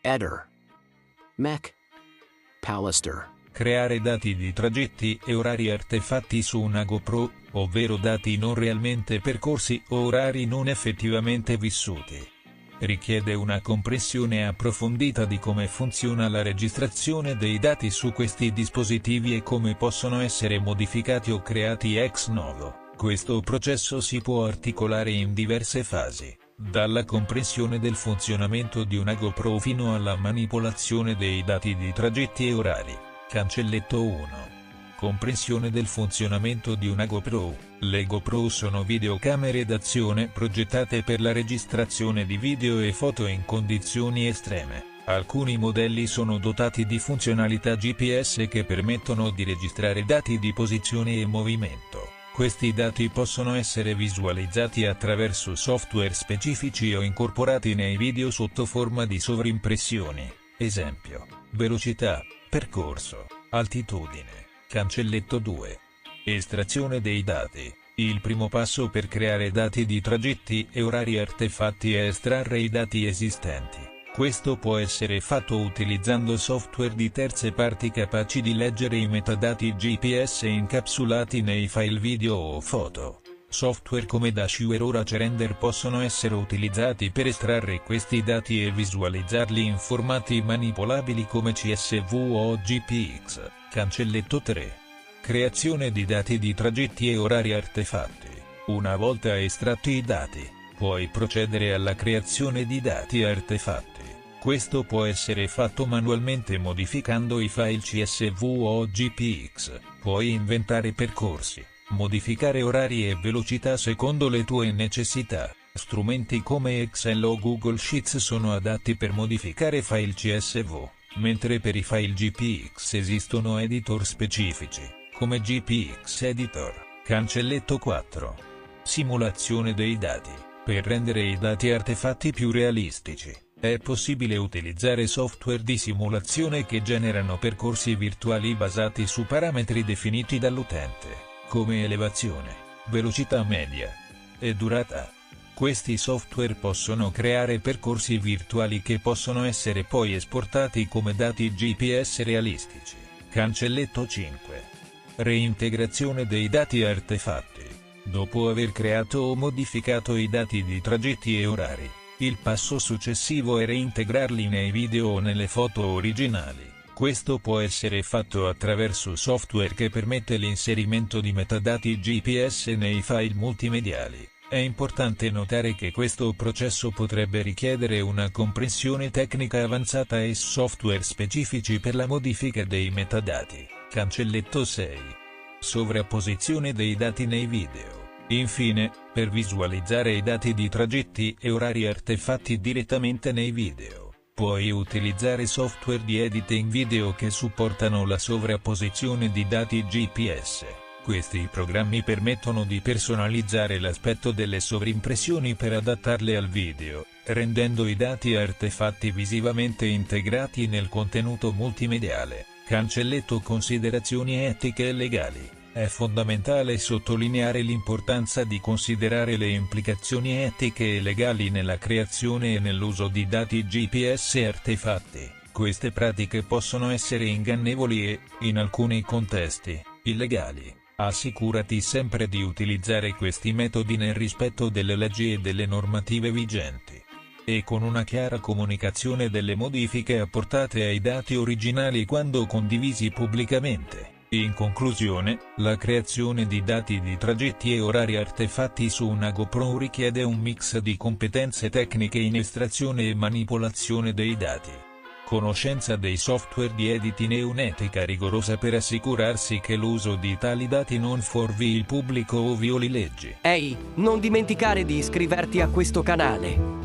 Eder. Mech. Pallister. Creare dati di tragetti e orari artefatti su una GoPro, ovvero dati non realmente percorsi o orari non effettivamente vissuti. Richiede una comprensione approfondita di come funziona la registrazione dei dati su questi dispositivi e come possono essere modificati o creati ex novo. Questo processo si può articolare in diverse fasi, dalla comprensione del funzionamento di una GoPro fino alla manipolazione dei dati di tragetti e orari. Cancelletto 1. Comprensione del funzionamento di una GoPro. Le GoPro sono videocamere d'azione progettate per la registrazione di video e foto in condizioni estreme. Alcuni modelli sono dotati di funzionalità GPS che permettono di registrare dati di posizione e movimento. Questi dati possono essere visualizzati attraverso software specifici o incorporati nei video sotto forma di sovrimpressioni. Esempio: velocità, percorso, altitudine. Cancelletto 2. Estrazione dei dati. Il primo passo per creare dati di tragetti e orari artefatti è estrarre i dati esistenti. Questo può essere fatto utilizzando software di terze parti capaci di leggere i metadati GPS incapsulati nei file video o foto. Software come Dashue o RaceRender possono essere utilizzati per estrarre questi dati e visualizzarli in formati manipolabili come CSV o GPX. Cancelletto 3. Creazione di dati di tragetti e orari artefatti. Una volta estratti i dati, puoi procedere alla creazione di dati artefatti. Questo può essere fatto manualmente modificando i file CSV o GPX. Puoi inventare percorsi, modificare orari e velocità secondo le tue necessità. Strumenti come Excel o Google Sheets sono adatti per modificare file CSV, mentre per i file GPX esistono editor specifici, come GPX Editor. Cancelletto 4. Simulazione dei dati. Per rendere i dati artefatti più realistici, è possibile utilizzare software di simulazione che generano percorsi virtuali basati su parametri definiti dall'utente, come elevazione, velocità media e durata. Questi software possono creare percorsi virtuali che possono essere poi esportati come dati GPS realistici. Cancelletto 5. Reintegrazione dei dati artefatti. Dopo aver creato o modificato i dati di tragetti e orari, il passo successivo è reintegrarli nei video o nelle foto originali. Questo può essere fatto attraverso software che permette l'inserimento di metadati GPS nei file multimediali. È importante notare che questo processo potrebbe richiedere una comprensione tecnica avanzata e software specifici per la modifica dei metadati. Cancelletto 6. Sovrapposizione dei dati nei video. Infine, per visualizzare i dati di tragetti e orari artefatti direttamente nei video, puoi utilizzare software di editing video che supportano la sovrapposizione di dati GPS. Questi programmi permettono di personalizzare l'aspetto delle sovrimpressioni per adattarle al video, rendendo i dati artefatti visivamente integrati nel contenuto multimediale. Cancelletto considerazioni etiche e legali. È fondamentale sottolineare l'importanza di considerare le implicazioni etiche e legali nella creazione e nell'uso di dati GPS artefatti. Queste pratiche possono essere ingannevoli e, in alcuni contesti, illegali. Assicurati sempre di utilizzare questi metodi nel rispetto delle leggi e delle normative vigenti, e con una chiara comunicazione delle modifiche apportate ai dati originali quando condivisi pubblicamente. In conclusione, la creazione di dati di tragetti e orari artefatti su una GoPro richiede un mix di competenze tecniche in estrazione e manipolazione dei dati, conoscenza dei software di editing e un'etica rigorosa per assicurarsi che l'uso di tali dati non fuorvii il pubblico o violi leggi. Ehi, non dimenticare di iscriverti a questo canale.